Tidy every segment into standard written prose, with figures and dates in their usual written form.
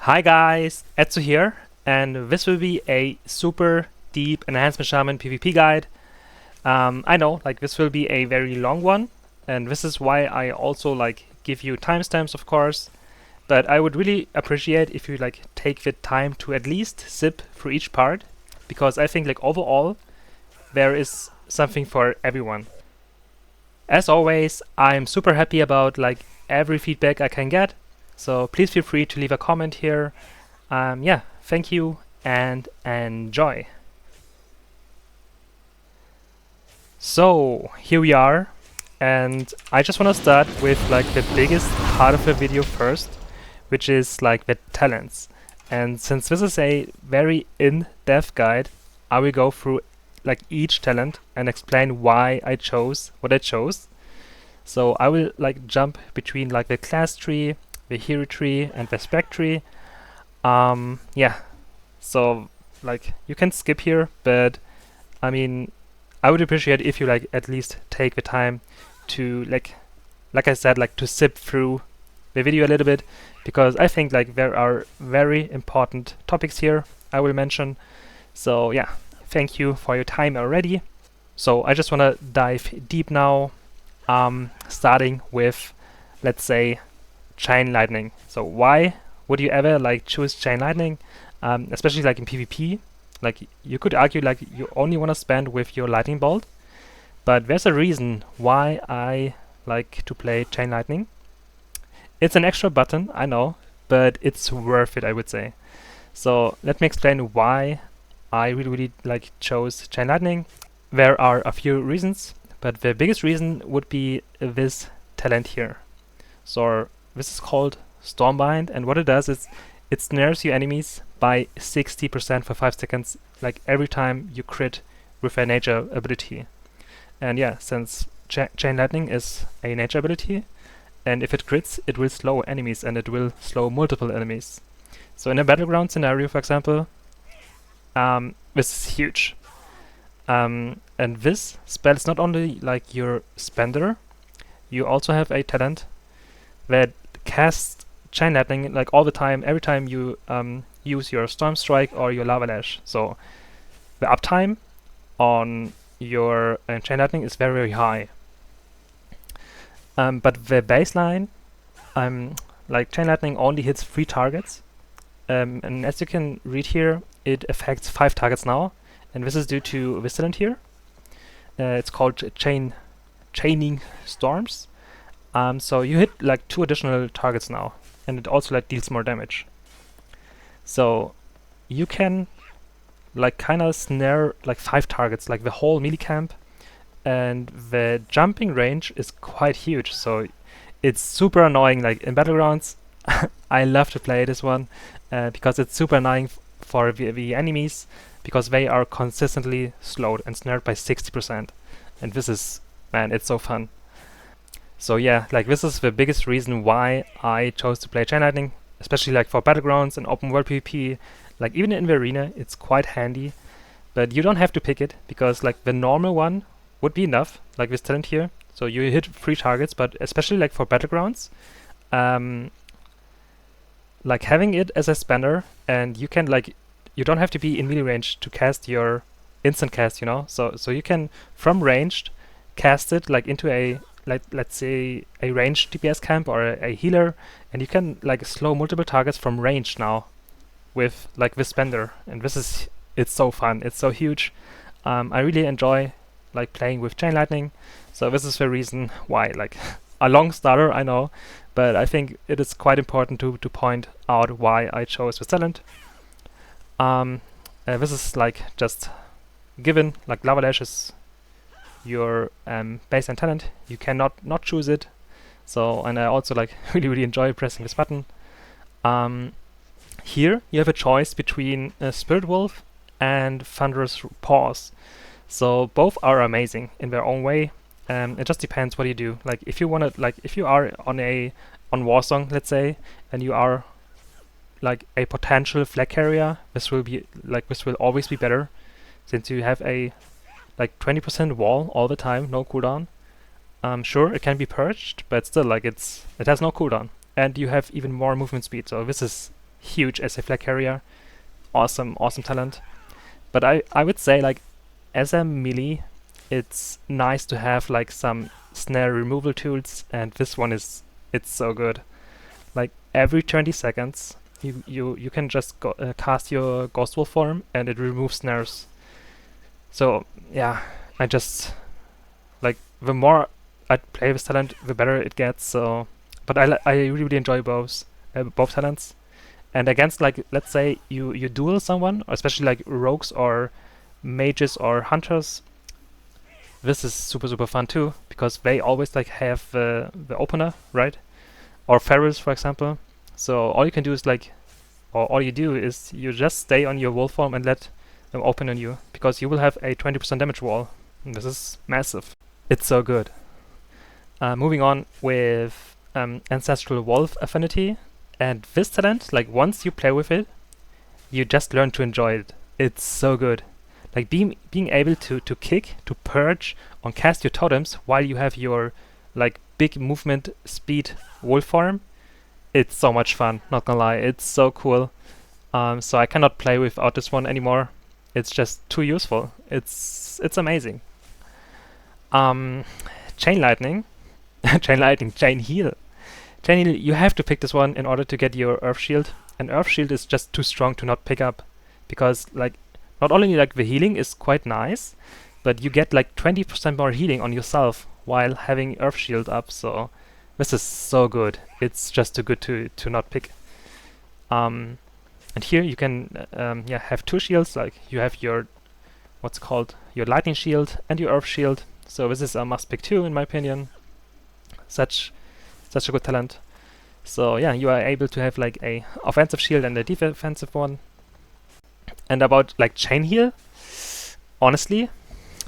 Hi guys, Etsu here, and this will be a super deep Enhancement Shaman PvP guide. I know, this will be a very long one, and this is why I also give you timestamps, of course. But I would really appreciate if you take the time to at least zip through each part, because I think overall there is something for everyone. As always, I'm super happy about every feedback I can get. So please feel free to leave a comment here. Yeah, thank you and enjoy. So here we are, and I just want to start with the biggest part of the video first, which is the talents. And since this is a very in-depth guide, I will go through each talent and explain why I chose what I chose. So I will jump between the class tree, the hero tree, and the spec tree. Yeah, so you can skip here, but I mean, I would appreciate if you at least take the time to like I said, to zip through the video a little bit, because I think there are very important topics here I will mention. So yeah, thank you for your time already. So I just want to dive deep now, starting with, let's say, Chain Lightning. So why would you ever choose Chain Lightning, especially in PvP? You could argue you only want to spend with your Lightning Bolt, but there's a reason why I like to play Chain Lightning. It's an extra button, I know, but it's worth it, I would say. So let me explain why I really chose Chain Lightning. There are a few reasons, but the biggest reason would be this talent here. So this is called Stormbind, and what it does is it snares your enemies by 60% for 5 seconds, every time you crit with a nature ability. And yeah, since Chain Lightning is a nature ability, and if it crits, it will slow enemies, and it will slow multiple enemies. So in a battleground scenario, for example, this is huge. And this spell is not only your spender, you also have a talent that casts Chain Lightning all the time, every time you use your Storm Strike or your Lava Lash. So the uptime on your Chain Lightning is very, very high. But the baseline, Chain Lightning only hits 3 targets. And as you can read here, it affects 5 targets now, and this is due to this talent here. It's called Chaining Storms. So you hit 2 additional targets now, and it also deals more damage. So you can kinda snare 5 targets, the whole melee camp, and the jumping range is quite huge. So it's super annoying. In battlegrounds, I love to play this one because it's super annoying for the enemies, because they are consistently slowed and snared by 60%, and this is, man, it's so fun. So yeah, this is the biggest reason why I chose to play Chain Lightning, especially for battlegrounds and open world PvP. Even in the arena, it's quite handy, but you don't have to pick it, because the normal one would be enough, this talent here. So you hit 3 targets, but especially for battlegrounds, having it as a spender, and you can you don't have to be in melee range to cast your instant cast, you know. So you can from ranged cast it into a let's say a ranged DPS camp or a healer, and you can slow multiple targets from range now with this spender, and it's so fun, it's so huge. I really enjoy playing with Chain Lightning, so this is the reason why. A long starter, I know, but I think it is quite important to point out why I chose this talent. This is just given, Lava Lash is your baseline talent. You cannot not choose it. So, and I also really enjoy pressing this button. Here you have a choice between Spirit Wolf and Thunderous Paws. So both are amazing in their own way. It just depends what you do. If you want to, if you are on Warsong, let's say, and you are a potential flag carrier, this will be this will always be better, since you have a 20% wall all the time, no cooldown. Sure, it can be purged, but still it has no cooldown, and you have even more movement speed. So this is huge as a flag carrier. Awesome, awesome talent. But I would say like as a melee, it's nice to have like some snare removal tools, and this one it's so good. Like every 20 seconds, you can just cast your Ghost Wolf form, and it removes snares. So yeah, I just like the more I play this talent, the better it gets. So, but I really enjoy both talents. And against like let's say you duel someone, or especially like rogues or mages or hunters, this is super fun too, because they always like have the opener, right? Or ferals, for example. So all you can do is like, or all you do is you just stay on your wolf form and let them open on you, because you will have a 20% damage wall. And this is massive. It's so good. Moving on with Ancestral Wolf Affinity. And this talent, like once you play with it, you just learn to enjoy it. It's so good. Like being able to kick, to purge, or cast your totems while you have your like big movement speed wolf form. It's so much fun, not gonna lie. It's so cool. So I cannot play without this one anymore. It's just too useful. It's amazing. Chain Lightning. Chain Heal. Chain Heal, you have to pick this one in order to get your Earth Shield. And Earth Shield is just too strong to not pick up. Because like not only like the healing is quite nice, but you get like 20% more healing on yourself while having Earth Shield up. So this is so good. It's just too good to not pick. And here you can have two shields. Like you have your what's called your Lightning Shield and your Earth Shield. So this is a must pick too, in my opinion. Such a good talent. So yeah, you are able to have like a offensive shield and a defensive one. And about like Chain Heal, honestly,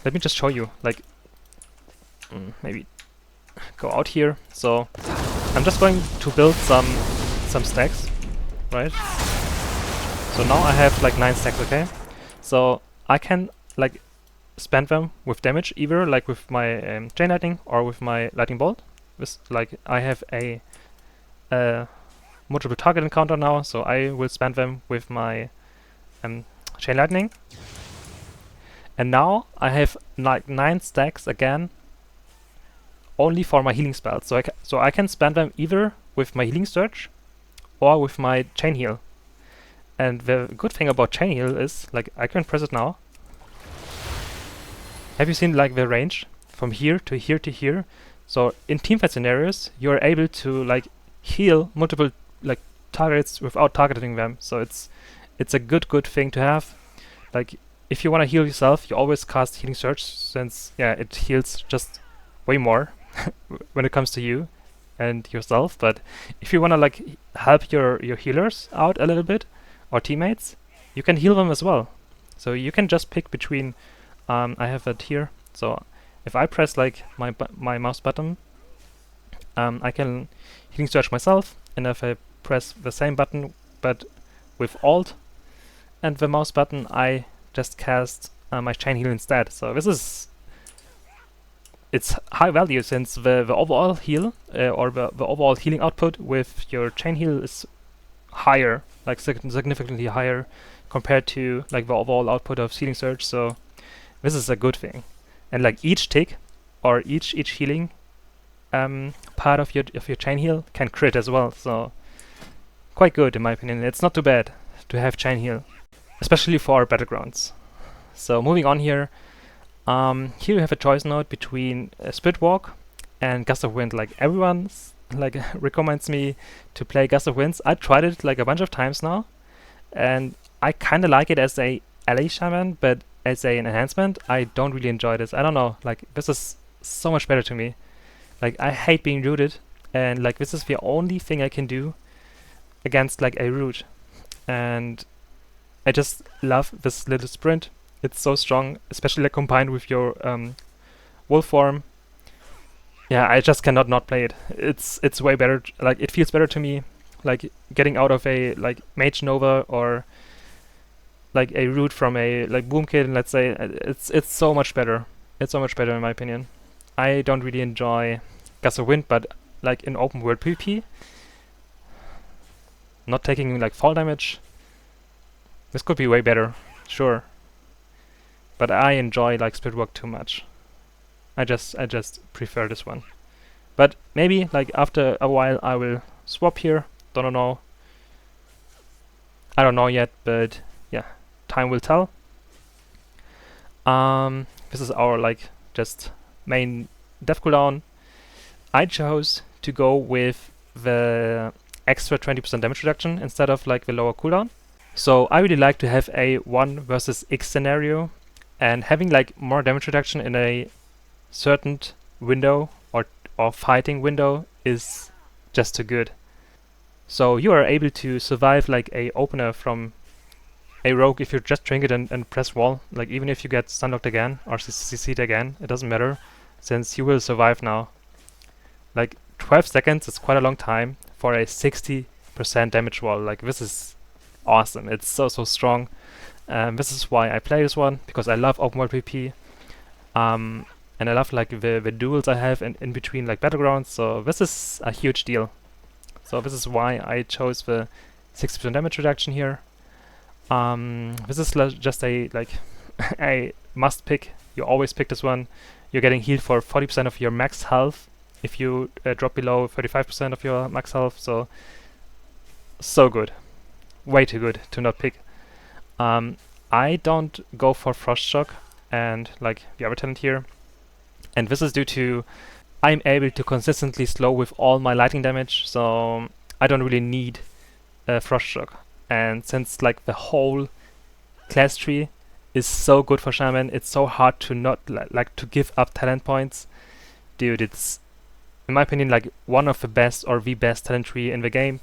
let me just show you. Like maybe go out here. So I'm just going to build some stacks, right? So now I have like 9 stacks, okay? So I can like spend them with damage, either like with my Chain Lightning or with my Lightning Bolt. This, like I have a multiple target encounter now, so I will spend them with my Chain Lightning. And now I have like 9 stacks again, only for my healing spells. So I can spend them either with my Healing Surge or with my Chain Heal. And the good thing about Chain Heal is, like, I can press it now. Have you seen like the range from here to here to here? So in teamfight scenarios, you're able to like heal multiple like targets without targeting them. So it's a good thing to have. Like if you want to heal yourself, you always cast Healing Surge, since yeah, it heals just way more when it comes to you and yourself. But if you want to like help your healers out a little bit, or teammates, you can heal them as well. So you can just pick between I have it here. So if I press like my mouse button, I can Healing Surge myself, and if I press the same button but with Alt and the mouse button, I just cast my Chain Heal instead. So it's high value, since the overall heal or the overall healing output with your Chain Heal is higher, like significantly higher compared to like the overall output of Healing Surge. So this is a good thing. And like each tick or each healing part of your Chain Heal can crit as well. So quite good in my opinion. It's not too bad to have Chain Heal, especially for battlegrounds. So moving on here, here you have a choice node between Spirit Walk and Gust of Wind. Like everyone like recommends me to play Gust of Winds. I tried it like a bunch of times now, and I kind of like it as a LA Shaman, but as an enhancement, I don't really enjoy this. I don't know, like this is so much better to me. Like I hate being rooted, and like this is the only thing I can do against like a root, and I just love this little sprint. It's so strong, especially like combined with your wolf form. Yeah, I just cannot not play it. It's way better. Like it feels better to me, like getting out of a like Mage Nova or like a root from a like Boom Kid, let's say. It's so much better. It's so much better in my opinion. I don't really enjoy Gust of Wind, but like in open world PvP, not taking like fall damage. This could be way better, sure. But I enjoy like Spirit Walk too much. I just prefer this one. But maybe like after a while I will swap here. Don't know. I don't know yet, but yeah, time will tell. This is our like just main death cooldown. I chose to go with the extra 20% damage reduction instead of like the lower cooldown. So I really like to have a 1 versus X scenario, and having like more damage reduction in a certain window or fighting window is just too good. So you are able to survive like a opener from a rogue if you just trinket and press wall. Like even if you get stunlocked again or CC'd again, it doesn't matter, since you will survive now. Like 12 seconds is quite a long time for a 60% damage wall. Like this is awesome. It's so strong. This is why I play this one, because I love open world PvP. And I love like the duels I have in between like battlegrounds. So this is a huge deal. So this is why I chose the 60% damage reduction here. This is just a like a must pick. You always pick this one. You're getting healed for 40% of your max health if you drop below 35% of your max health. So good, way too good to not pick. I don't go for Frost Shock and like the other talent here, and this is due to I'm able to consistently slow with all my lightning damage, so I don't really need Frost Shock. And since like the whole class tree is so good for Shaman, it's so hard to not like to give up talent points. Dude, it's in my opinion like one of the best or the best talent tree in the game.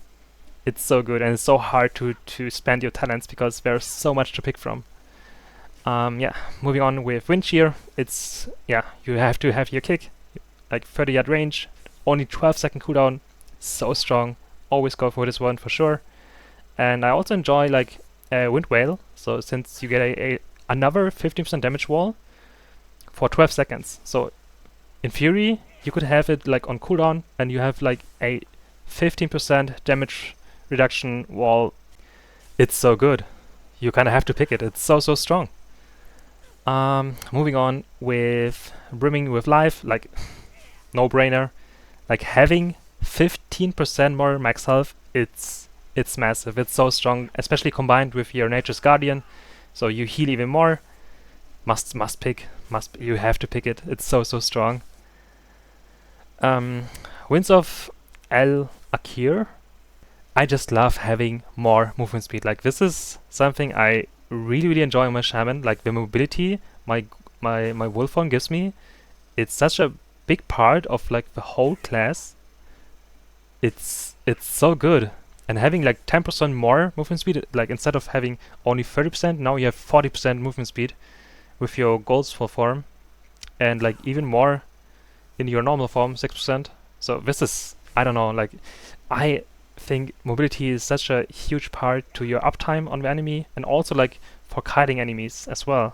It's so good, and it's so hard to spend your talents because there's so much to pick from. Yeah, moving on with Wind Shear. It's, yeah, you have to have your kick, like 30 yard range, only 12-second cooldown, so strong. Always go for this one for sure. And I also enjoy like Wind Whale, so since you get another 15% damage wall for 12 seconds. So in theory, you could have it like on cooldown, and you have like a 15% damage reduction wall. It's so good. You kind of have to pick it. It's so strong. Moving on with Brimming with Life, like no brainer. Like having 15% more max health, it's massive. It's so strong, especially combined with your Nature's Guardian. So you heal even more. Must pick. You have to pick it. It's so strong. Winds of El Akir. I just love having more movement speed. Like this is something I really enjoy on my Shaman. Like the mobility my wolf form gives me. It's such a big part of like the whole class. It's so good. And having like 10% more movement speed, like instead of having only 30%, now you have 40% movement speed with your Gold's full form, and like even more in your normal form, 6%. So this is, I don't know, like I think mobility is such a huge part to your uptime on the enemy, and also like for kiting enemies as well.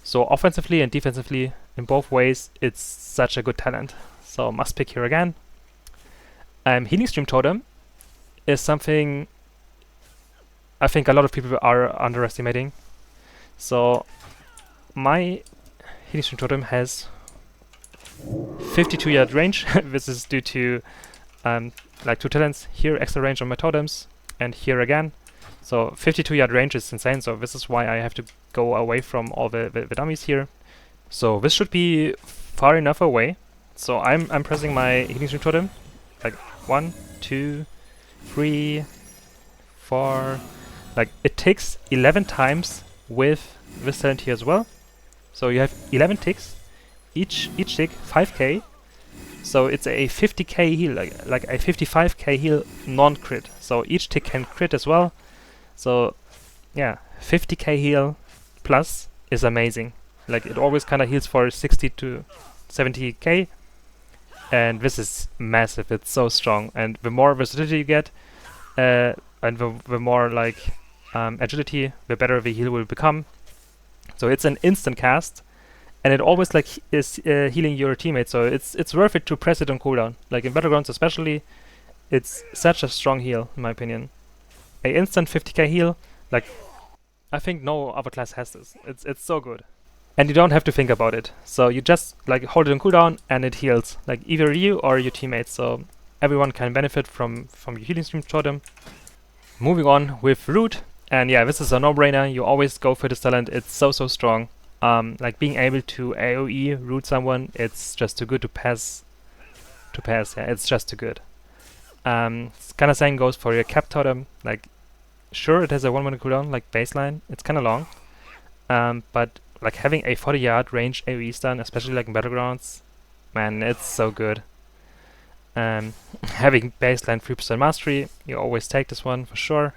So offensively and defensively, in both ways, it's such a good talent. So must pick here again. Healing Stream Totem is something I think a lot of people are underestimating. So my Healing Stream Totem has 52 yard range. This is due to like two talents here, extra range on my totems, and here again. So 52 yard range is insane, so this is why I have to go away from all the dummies here. So this should be far enough away. So I'm pressing my Healing Stream Totem, like 1, 2, 3, 4. Like it ticks 11 times with this talent here as well. So you have 11 ticks, each tick 5k. So it's a 50k heal, like a 55k heal non-crit. So each tick can crit as well. So yeah, 50k heal plus is amazing. Like it always kind of heals for 60 to 70k, and this is massive. It's so strong, and the more versatility you get, and the more like agility, the better the heal will become. So it's an instant cast, and it always like is healing your teammates. So it's worth it to press it on cooldown. Like in battlegrounds especially, it's such a strong heal, in my opinion. A instant 50k heal, like, I think no other class has this. It's so good. And you don't have to think about it. So you just like hold it on cooldown and it heals, like either you or your teammates. So everyone can benefit from your healing stream totem. Moving on with root, and yeah, this is a no-brainer. You always go for this talent. It's so strong. Like being able to AOE root someone, it's just too good to pass. Yeah, it's just too good. Kind of same goes for your cap totem. Like, sure, it has a 1 minute cooldown, like baseline. It's kind of long, but like having a 40-yard range AOE stun, especially like in battlegrounds, man, it's so good. Having baseline 3% mastery, you always take this one for sure.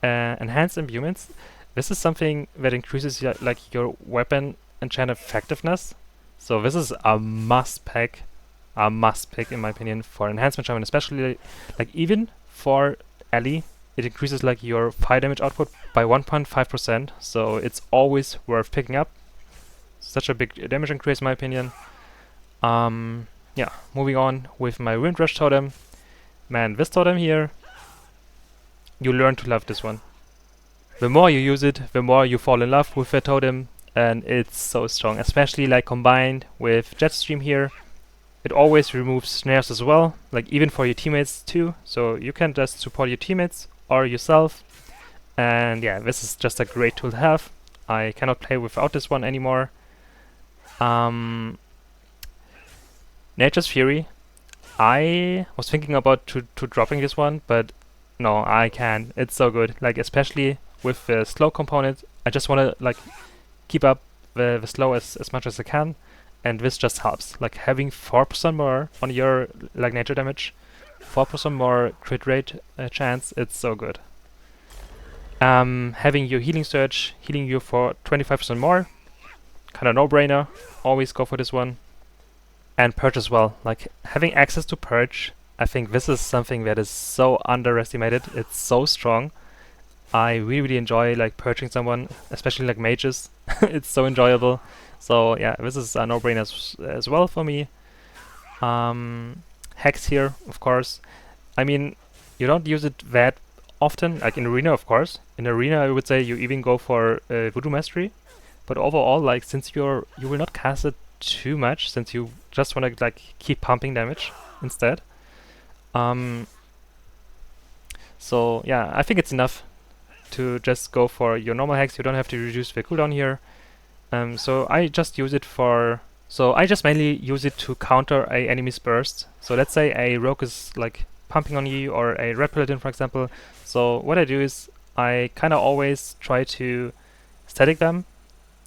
Enhanced imbuements. This is something that increases your weapon enchant effectiveness. So this is a must pick in my opinion for enhancement shaman, especially like even for Ellie, it increases like your fire damage output by 1.5%. So it's always worth picking up. Such a big damage increase in my opinion. Yeah, moving on with my Wind Rush Totem. Man, this totem here, you learn to love this one. The more you use it, the more you fall in love with the totem, and it's so strong, especially like combined with Jetstream here. It always removes snares as well, like even for your teammates too, so you can just support your teammates or yourself. And yeah, this is just a great tool to have. I cannot play without this one anymore. Nature's Fury. I was thinking about to dropping this one, but no, I can't. It's so good. Like especially with the slow component, I just want to like keep up the slow as much as I can, and this just helps. Like having 4% more on your like nature damage, 4% more crit rate chance. It's so good. Having your healing surge, healing you for 25% more, kind of no-brainer. Always go for this one. And Purge as well, like having access to Purge, I think this is something that is so underestimated. It's so strong. I really enjoy like purging someone, especially like mages. It's so enjoyable. So yeah, this is a no-brainer as well for me. Hex here, of course. I mean, you don't use it that often, like in Arena, of course. In Arena, I would say you even go for Voodoo Mastery. But overall, like since you will not cast it too much, since you just want to like keep pumping damage instead. So yeah, I think it's enough to just go for your normal hex. You don't have to reduce the cooldown here. So I just use it for. So I just mainly use it to counter a enemy's burst. So let's say a rogue is like pumping on you, or a red paladin, for example. So what I do is I kind of always try to static them,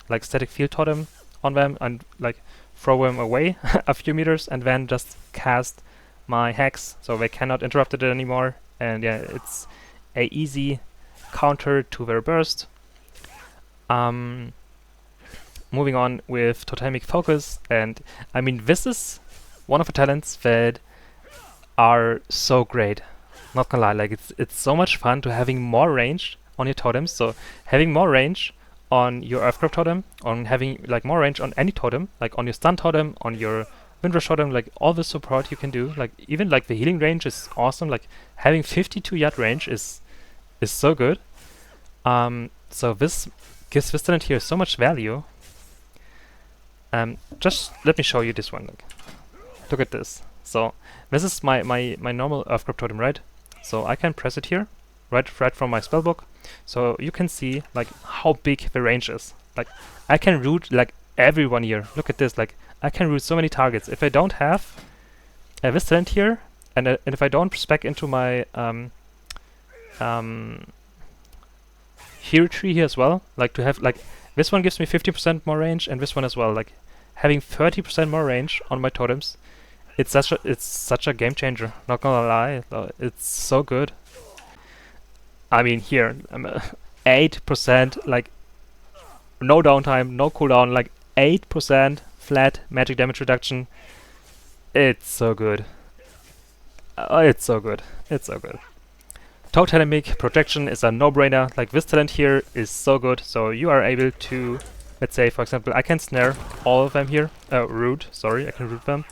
like static FIeld Totem on them, and like throw them away a few meters, and then just cast my hex so they cannot interrupt it anymore. And yeah, it's a easy counter to their burst. Moving on with Totemic Focus, and I mean this is one of the talents that are so great. Not gonna lie, like it's so much fun to having more range on your totems. So having more range on your Earthgrab Totem, on having like more range on any totem, like on your stun totem, on your Wind Rush Totem, like all the support you can do. Like even like the healing range is awesome. Like having 52-yard range is so good. So this gives this talent here so much value. Just let me show you this one. Like, look at this. So this is my normal Earthgrab Totem, right? So I can press it here, right from my spellbook. So you can see like how big the range is. Like I can root like everyone here. Look at this. Like I can root so many targets. If I don't have this talent here, and if I don't spec into my hero tree here as well, like to have like this one gives me 50% more range, and this one as well. Like having 30% more range on my totems, it's such a game changer. Not gonna lie, it's so good. I mean here, 8%, like no downtime, no cooldown, like 8% flat magic damage reduction. It's so good. It's so good. It's so good. Totemic Projection is a no-brainer. Like this talent here is so good. So you are able to, let's say for example, I can snare all of them here. Root, sorry, I can root them.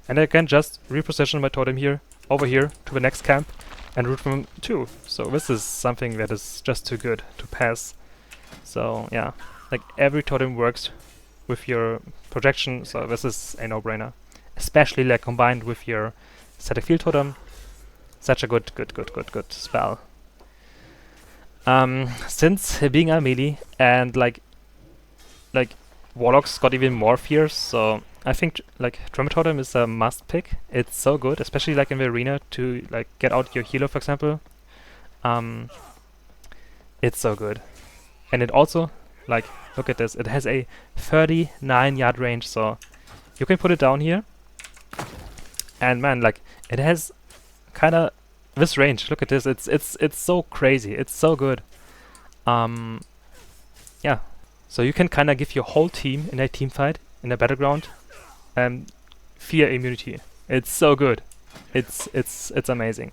And I can just reposition my totem here over here to the next camp and root them too. So this is something that is just too good to pass. So yeah, like every totem works with your projection, so this is a no-brainer. Especially like combined with your FIeld Totem. Such a good spell. Since being a melee and like Warlocks got even more fierce, so I think like Totemic Totem is a must pick. It's so good, especially like in the arena to like get out your healer, for example. It's so good. And it also, like, look at this, it has a 39-yard range, so you can put it down here. And man, like, it has kinda this range. Look at this, it's so crazy, it's so good. Yeah. So you can kinda give your whole team in a team fight, in a battleground, fear immunity. It's so good. It's amazing.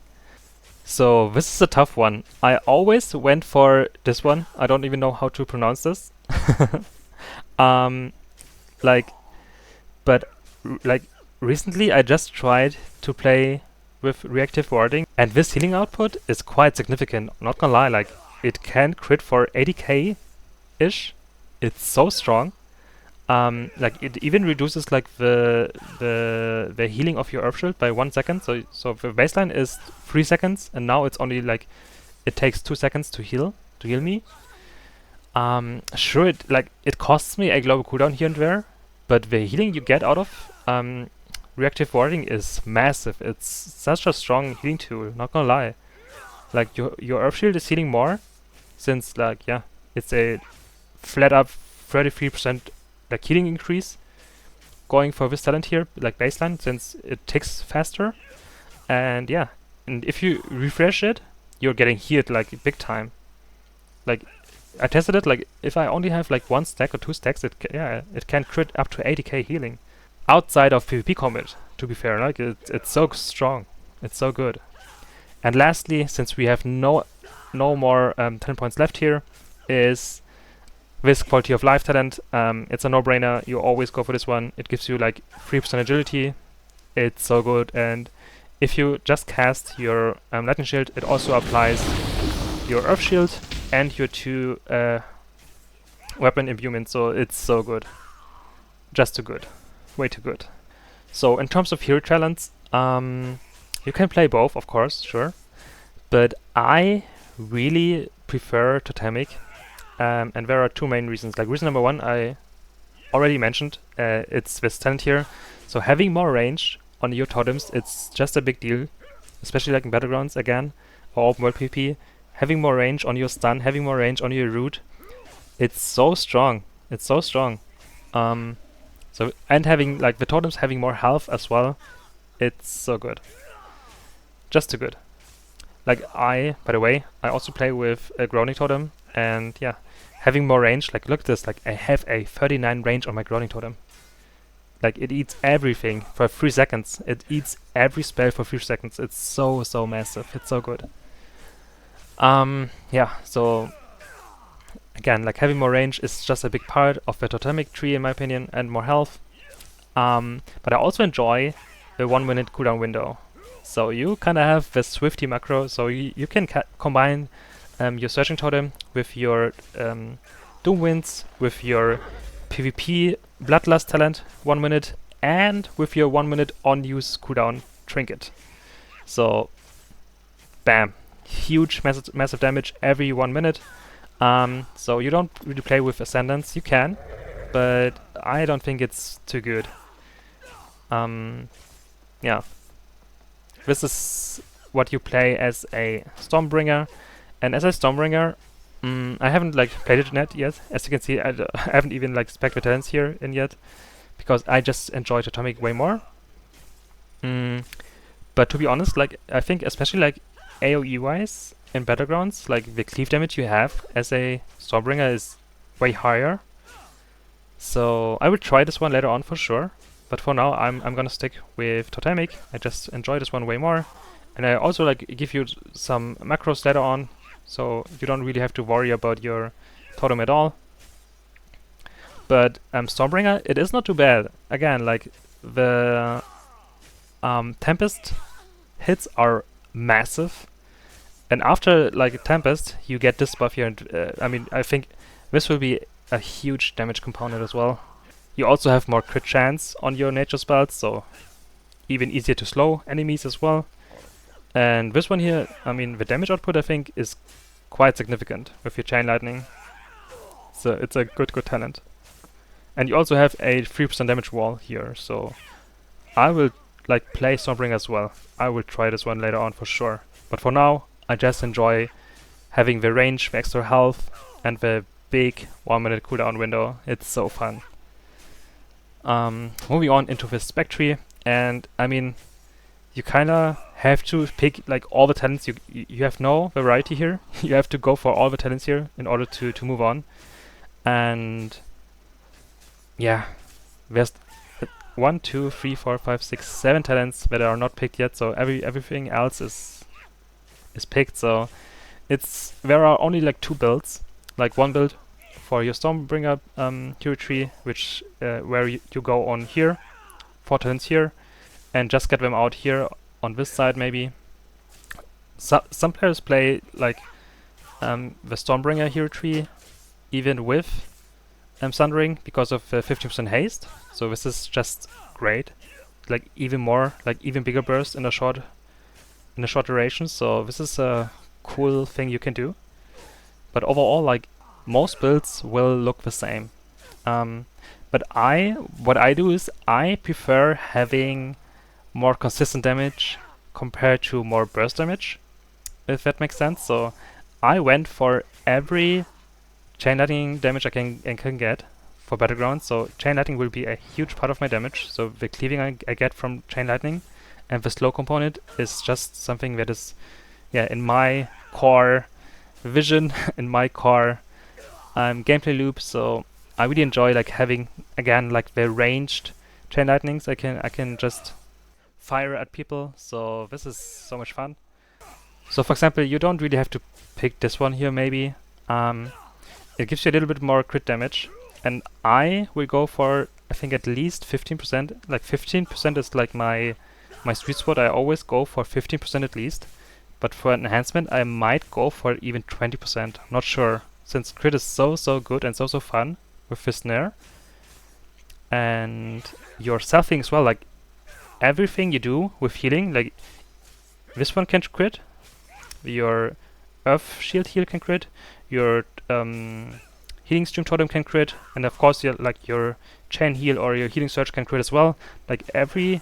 So this is a tough one. I always went for this one. I don't even know how to pronounce this. Like recently I just tried to play with reactive warding, and this healing output is quite significant. Not gonna lie, like it can crit for 80k ish. It's so strong. Like it even reduces like the healing of your Earth Shield by 1 second. So the baseline is 3 seconds, and now it's only like it takes 2 seconds to heal me. Sure, it costs me a global cooldown here and there, but the healing you get out of reactive warding is massive. It's such a strong healing tool. Not gonna lie, like your Earth Shield is healing more, since like yeah, it's a flat up 33% like healing increase going for this talent here, like baseline, since it ticks faster. And yeah, and if you refresh it, you're getting healed like big time. Like I tested it, like if I only have like 1 stack or 2 stacks, it can crit up to 80k healing outside of PvP combat, to be fair. Like it's so strong, it's so good. And lastly, since we have no more 10 points left here, is this quality of life talent. It's a no-brainer. You always go for this one. It gives you like 3% agility. It's so good. And if you just cast your lightning shield, it also applies your Earth Shield and your 2 weapon imbuement. So it's so good. Just too good. Way too good. So in terms of hero talents, you can play both, of course, sure. But I really prefer Totemic. And there are 2 main reasons. Like reason number 1, I already mentioned, it's this talent here. So having more range on your totems, it's just a big deal, especially like in battlegrounds again, or open world PvP. Having more range on your stun, having more range on your root, it's so strong. It's so strong. So and having like the totems having more health as well, it's so good. Just too good. Like by the way, I also play with a groaning totem. And yeah, having more range, like look at this, like I have a 39 range on my groaning totem. Like it eats everything for 3 seconds. It eats every spell for 3 seconds. It's so massive. It's so good. Yeah, so again, like having more range is just a big part of the totemic tree in my opinion, and more health. But I also enjoy the 1 minute cooldown window. So you kind of have the Swifty macro, so you can combine your Searching Totem with your Doom Winds, with your PvP Bloodlust talent 1 minute, and with your 1 minute on-use cooldown Trinket. So, bam. Huge, massive damage every 1 minute. So you don't really play with Ascendance. You can, but I don't think it's too good. Yeah. This is what you play as a Stormbringer. And as a Stormbringer, I haven't like played it yet. As you can see, I haven't even like spec'd the talents here in yet, because I just enjoy Totemic way more. But to be honest, like I think especially like AoE wise in Battlegrounds, like the cleave damage you have as a Stormbringer is way higher. So I will try this one later on for sure. But for now, I'm gonna stick with Totemic. I just enjoy this one way more, and I also like give you some macros later on, so you don't really have to worry about your totem at all. But Stormbringer, it is not too bad. Again, like the Tempest hits are massive. And after like a Tempest, you get this buff here, and I mean, I think this will be a huge damage component as well. You also have more crit chance on your nature spells, so even easier to slow enemies as well. And this one here, I mean, the damage output I think is quite significant with your Chain Lightning. So it's a good talent. And you also have a 3% damage wall here, so I will like play Stormbringer as well. I will try this one later on for sure. But for now, I just enjoy having the range, the extra health, and the big 1-minute cooldown window. It's so fun. Moving on into the spec tree, and I mean, you kinda have to pick like all the talents. You have no variety here. You have to go for all the talents here in order to move on. And yeah, there's 1, 2, 3, 4, 5, 6, 7 talents that are not picked yet. So everything else is picked. So there are only like 2 builds, like one build for your Stormbringer hero tree, which where you go on here, 4 talents here, and just get them out here on this side maybe. Some players play like the Stormbringer hero tree even with Sundering because of 50% haste. So this is just great, like even bigger burst in a short duration. So this is a cool thing you can do. But overall, like most builds will look the same. But what I do is I prefer having more consistent damage compared to more burst damage, if that makes sense. So I went for every Chain Lightning damage I can get for Battleground. So Chain Lightning will be a huge part of my damage. So the cleaving I get from Chain Lightning, and the slow component is just something that is, yeah, in my core vision, in my core gameplay loop. So I really enjoy like having again like the ranged Chain Lightnings. I can just fire at people. So this is so much fun. So for example, you don't really have to pick this one here. Maybe it gives you a little bit more crit damage, and I will go for I think at least 15%. Like 15% is like my sweet spot. I always go for 15% at least. But for an enhancement, I might go for even 20%. I'm not sure, since crit is so good and so fun with this snare. And your selfing as well, like everything you do with healing, like this one can crit, your Earth Shield heal can crit, your Healing Stream Totem can crit, and of course your Chain Heal or your Healing Surge can crit as well. Like every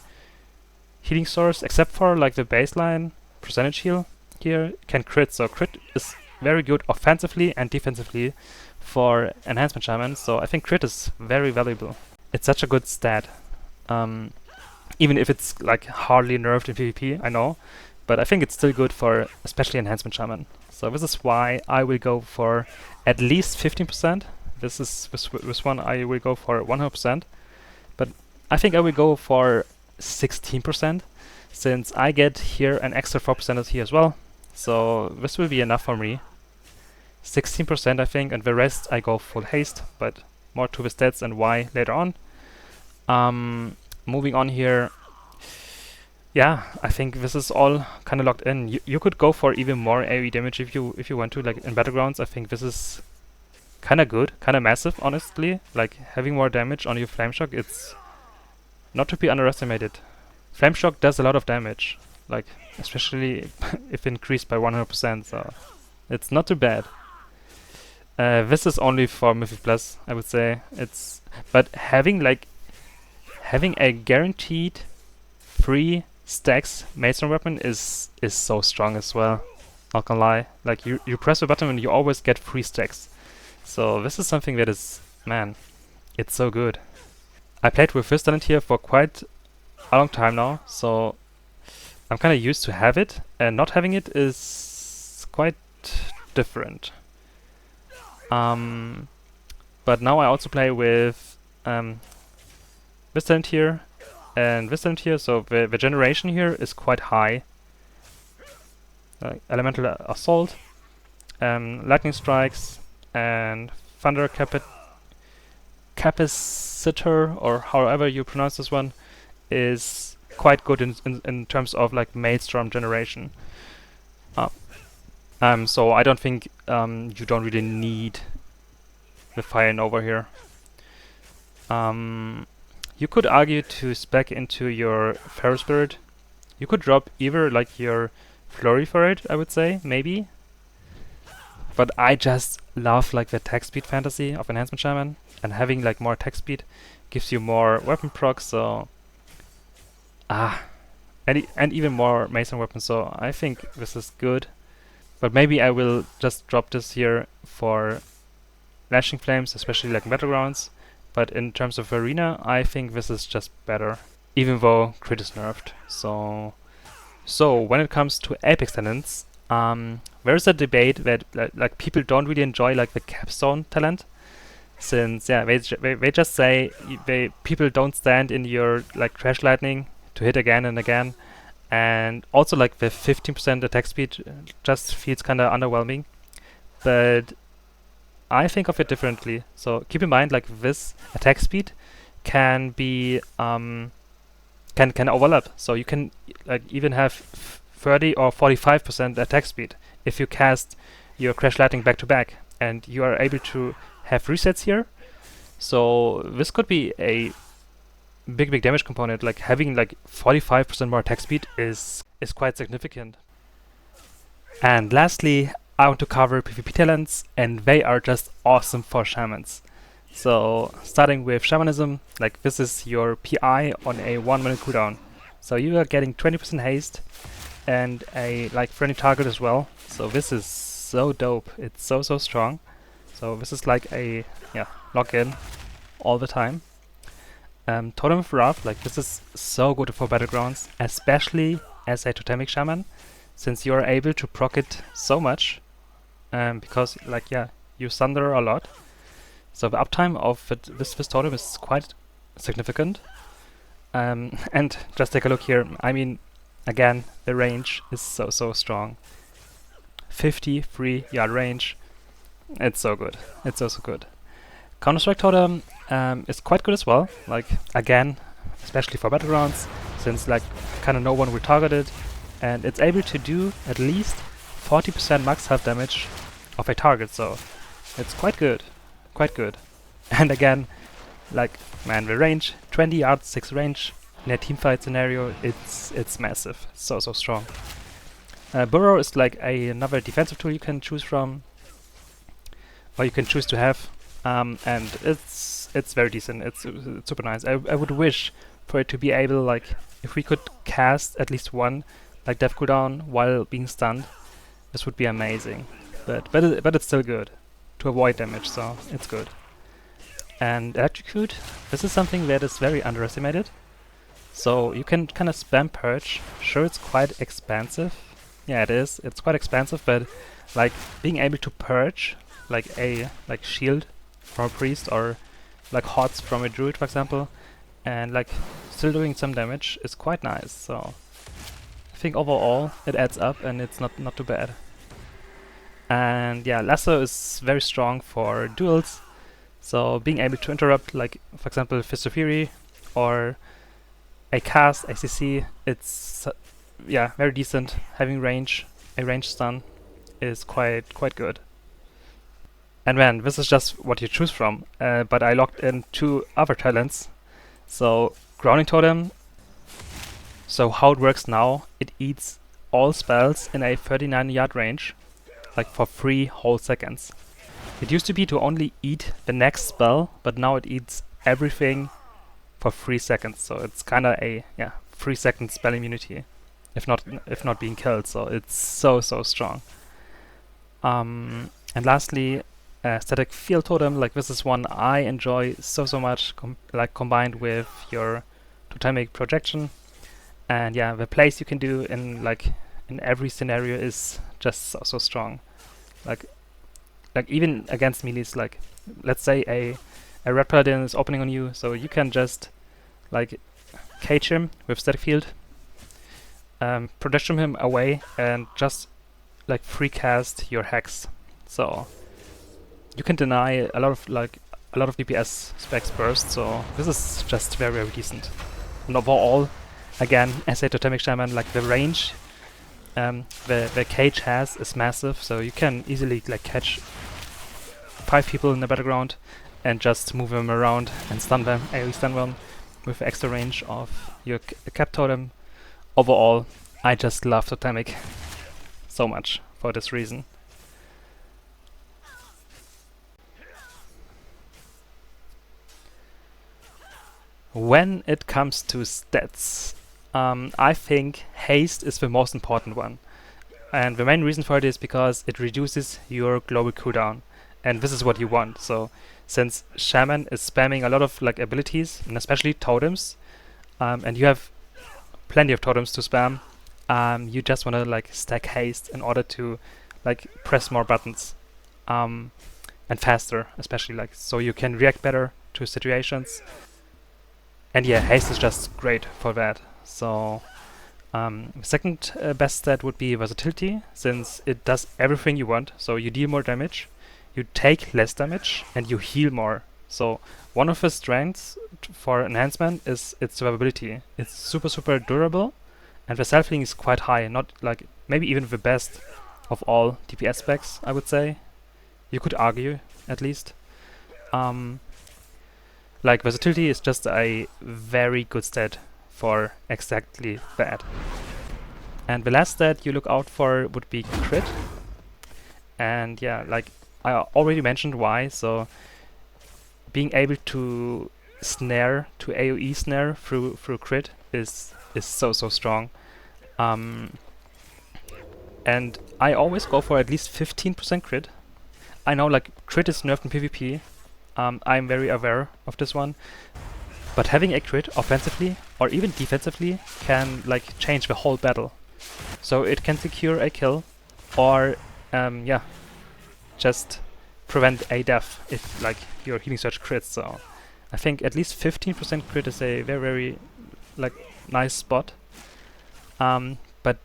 healing source except for like the baseline percentage heal here can crit. So crit is very good offensively and defensively for Enhancement Shaman. So I think crit is very valuable. It's such a good stat. Even if it's like hardly nerfed in PvP, I know, but I think it's still good for especially Enhancement Shaman. So this is why I will go for at least 15%. This one I will go for 100%, but I think I will go for 16%, since I get here an extra 4% here as well. So this will be enough for me. 16% I think, and the rest I go full haste, but more to the stats and why later on. Moving on here. Yeah, I think this is all kind of locked in. You could go for even more AoE damage if you want to, like in Battlegrounds. I think this is kind of good, kind of massive, honestly. Like having more damage on your Flame Shock, it's not to be underestimated. Flame Shock does a lot of damage, like especially if increased by 100%. So it's not too bad. This is only for Mythic Plus, I would say. But having a guaranteed 3 stacks Maidstone weapon is so strong as well. Not gonna lie. Like you press the button and you always get 3 stacks. So this is something that is, man, it's so good. I played with this talent here for quite a long time now, so I'm kind of used to have it, and not having it is quite different. But now I also play with this talent here and this talent here, so the generation here is quite high. Elemental Assault, Lightning Strikes, and Thunder Capacitor, or however you pronounce this one, is quite good in terms of like Maelstrom generation. So I don't think you don't really need the Fire Nova here. You could argue to spec into your Feral Spirit. You could drop either like your Flurry for it, I would say, maybe. But I just love like the attack speed fantasy of Enhancement Shaman, and having like more attack speed gives you more weapon procs, so and even more Mason weapons, so I think this is good. But maybe I will just drop this here for Lashing Flames, especially like Battlegrounds. But in terms of Arena, I think this is just better, even though crit is nerfed. So when it comes to Apex talents, there's a debate that like people don't really enjoy like the Capstone talent, since they just say people don't stand in your like Crash Lightning to hit again and again, and also like the 15% attack speed just feels kind of underwhelming. But I think of it differently. So keep in mind, like this attack speed can be can overlap. So you can like even have 30 or 45% attack speed if you cast your Crash Lightning back to back, and you are able to have resets here. So this could be a big damage component. Like having like 45% more attack speed is quite significant. And lastly, I want to cover PvP talents, and they are just awesome for shamans. So starting with Shamanism, like this is your PI on a 1 minute cooldown. So you are getting 20% haste and a like friendly target as well. So this is so dope. It's so strong. So this is like a lock in all the time. Totem of Wrath, like this is so good for Battlegrounds, especially as a Totemic Shaman, since you are able to proc it so much. Because like you thunder a lot, so the uptime of this totem is quite significant. And just take a look here. I mean, again, the range is so strong. 53-yard range. It's so good. It's so good. Counter-Strike Totem is quite good as well. Like again, especially for Battlegrounds, since like kind of no one will target it, and it's able to do at least 40% max health damage of a target, so it's quite good. And again, like man, the range, 20 yards, 6 range in a teamfight scenario, it's massive. So strong. Burrow is like another defensive tool you can choose from, or you can choose to have, and it's very decent. It's super nice. I would wish for it to be able, like, if we could cast at least one like death cooldown while being stunned, this would be amazing. But it's still good to avoid damage, so it's good. And Electrocute, this is something that is very underestimated. So you can kind of spam Purge. Sure, it's quite expensive. Yeah, it is. It's quite expensive, but like being able to purge like a shield from a priest, or like HOTS from a druid, for example, and like still doing some damage is quite nice. So I think overall it adds up, and it's not too bad. And yeah, Lasso is very strong for duels. So being able to interrupt, like for example Fist of Fury or a cast ACC, it's very decent. Having range, a range stun is quite good. And man, this is just what you choose from. But I locked in 2 other talents. So Grounding Totem. So how it works now, it eats all spells in a 39-yard range, like for 3 whole seconds. It used to be to only eat the next spell, but now it eats everything for 3 seconds. So it's kind of a 3-second spell immunity, if not being killed. So it's so strong. And lastly, static FIeld Totem. Like this is one I enjoy so much. Combined with your Totemic Projection, and yeah, the plays you can do in every scenario is just so strong. Like even against melees, like let's say a red paladin is opening on you, so you can just like cage him with static field, projection him away, and just like free cast your hex. So you can deny a lot of DPS specs burst. So this is just very decent. And overall, again, as a Totemic Shaman, like the range the cage has is massive, so you can easily like catch 5 people in the battleground and just move them around and stun them, AoE stun them, with the extra range of your Cap Totem. Overall, I just love Totemic so much for this reason. When it comes to stats, I think haste is the most important one. And the main reason for it is because it reduces your global cooldown. And this is what you want. So since Shaman is spamming a lot of like abilities, and especially totems, and you have plenty of totems to spam, you just want to like stack haste in order to like press more buttons, and faster, especially like so you can react better to situations. And yeah, haste is just great for that. So the second best stat would be versatility, since it does everything you want. So you deal more damage, you take less damage, and you heal more. So one of the strengths for enhancement is its survivability. It's super durable, and the self-healing is quite high, not like maybe even the best of all DPS specs, I would say. You could argue, at least. Like versatility is just a very good stat for exactly that. And the last stat you look out for would be crit. And yeah, like I already mentioned why, so being able to snare, to AoE snare through crit is so strong. And I always go for at least 15% crit. I know like crit is nerfed in PvP. I'm very aware of this one, but having a crit offensively or even defensively can like change the whole battle. So it can secure a kill, or yeah, just prevent a death if like your healing surge crits. So I think at least 15% crit is a very like nice spot. But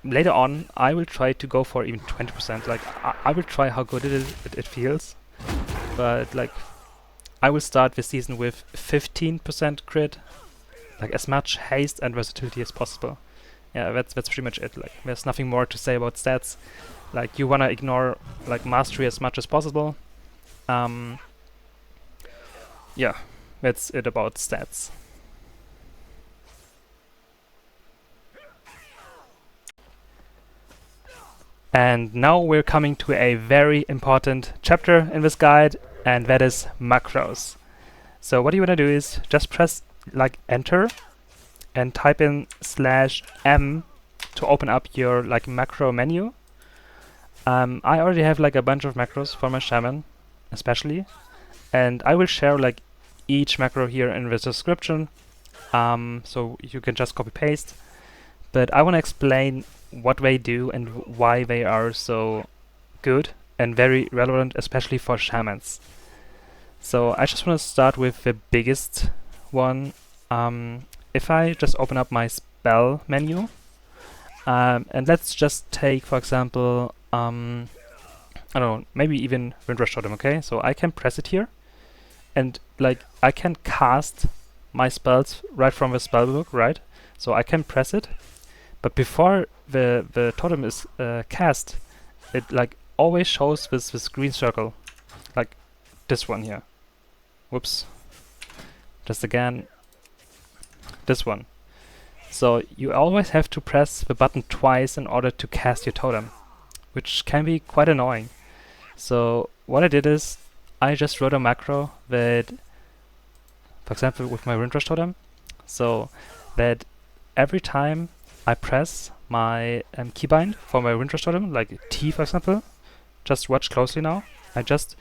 later on I will try to go for even 20%. Like I will try how good it feels. But like, I will start this season with 15% crit, like as much haste and versatility as possible. Yeah, that's pretty much it. Like, there's nothing more to say about stats. Like, you wanna ignore like mastery as much as possible. Yeah, that's it about stats. And now we're coming to a very important chapter in this guide, and that is macros. So what you want to do is just press like enter and type in /m to open up your like macro menu. I already have like a bunch of macros for my Shaman especially, and I will share like each macro here in the description, so you can just copy paste. But I want to explain what they do and why they are so good and very relevant, especially for Shamans. So I just want to start with the biggest one. If I just open up my spell menu, and let's just take, for example, I don't know, maybe even Wind Totem, okay? So I can press it here, and like I can cast my spells right from the spellbook, right? So I can press it, but before the totem is cast, it like always shows this green circle, like this one here. Whoops. Just again, this one. So you always have to press the button twice in order to cast your totem, which can be quite annoying. So what I did is I just wrote a macro that, for example, with my Wind Totem, so that every time I press my keybind for my Wind Totem, like T for example, just watch closely now. I just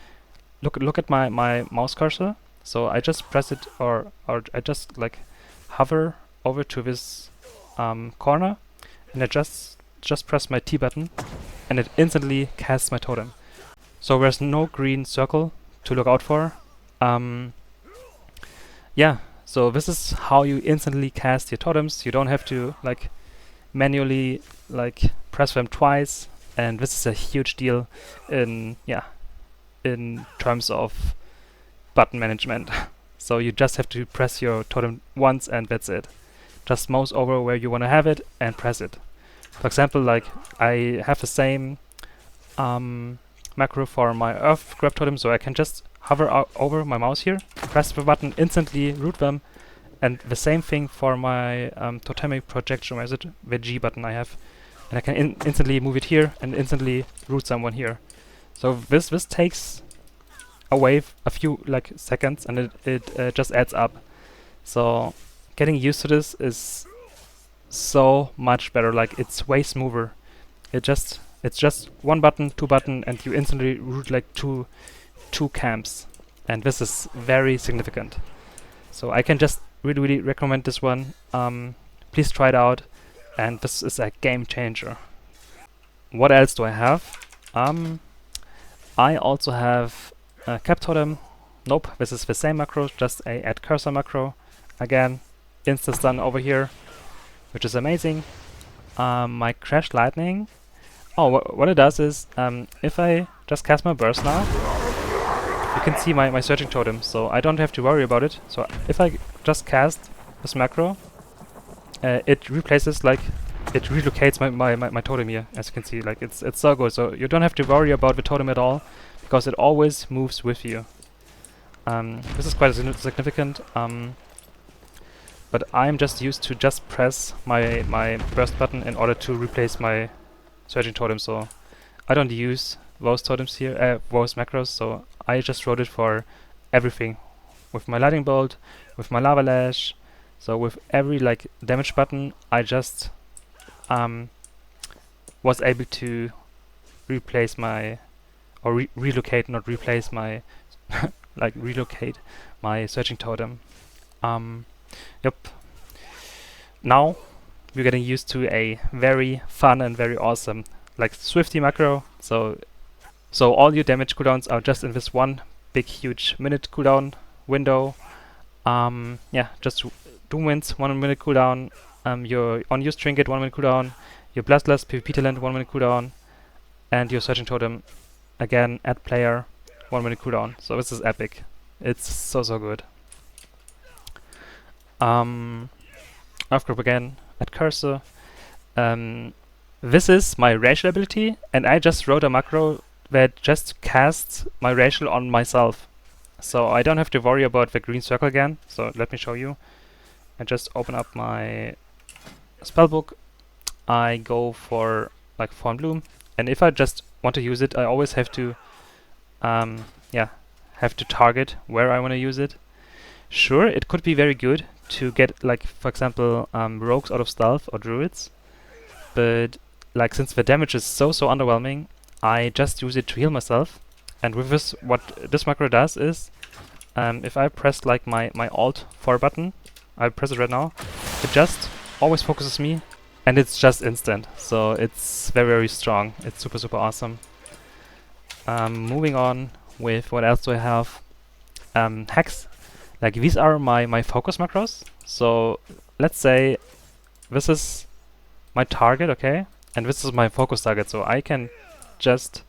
look at my mouse cursor. So I just press it, or I just like hover over to this corner, and I just press my T button, and it instantly casts my totem. So there's no green circle to look out for. Yeah, so this is how you instantly cast your totems. You don't have to like manually like press them twice, and this is a huge deal in terms of button management. So you just have to press your totem once and that's it. just mouse over where you want to have it and press it. For example, like I have the same macro for my Earthgrab Totem, so I can just hover over my mouse here, press the button, instantly root them, and the same thing for my Totemic Projection, where is it? The G button I have. And I can instantly move it here and instantly root someone here. So this takes away a few like seconds, and it just adds up. So getting used to this is so much better. Like it's way smoother. It's just one button, two button, and you instantly root like two camps, and this is very significant. So I can just really recommend this one. Please try it out, and this is a game changer. What else do I have? I also have a Cap Totem. Nope, this is the same macro, just a add cursor macro. Again, insta stun over here, which is amazing. My Crash Lightning. Oh, what it does is, if I just cast my burst now, you can see my searching totem, so I don't have to worry about it. So if I just cast this macro, it replaces, like, it relocates my totem here, as you can see. Like it's so good. So you don't have to worry about the totem at all, because it always moves with you. This is quite significant. But I'm just used to just press my burst button in order to replace my searching totem. So I don't use those totems here, those macros. So I just wrote it for everything, with my lightning bolt, with my lava lash. So with every like damage button, I just was able to replace my, or relocate, not replace my, like relocate my searching totem. Yep. Now we're getting used to a very fun and very awesome like Swifty macro. So all your damage cooldowns are just in this one big huge minute cooldown window. Yeah, just Doom Winds 1 minute cooldown, your unused trinket 1 minute cooldown, your Bloodlust PvP talent 1 minute cooldown, and your searching totem again at player 1 minute cooldown. So this is epic. It's so good. Earthgrab again at cursor. This is my racial ability, and I just wrote a macro that just casts my racial on myself. So I don't have to worry about the green circle again. So let me show you. I just open up my spellbook. I go for like Thorn Bloom, and if I just want to use it, I always have to have to target where I want to use it. Sure, it could be very good to get, like, for example, rogues out of stealth or druids, but like since the damage is so underwhelming, I just use it to heal myself. And with this, what this macro does is, if I press like my Alt 4 button, I press it right now, it just always focuses me, and it's just instant. So it's very strong. It's super awesome. Moving on with what else do I have? Hacks. Like these are my focus macros. So let's say this is my target, okay, and this is my focus target. So I can just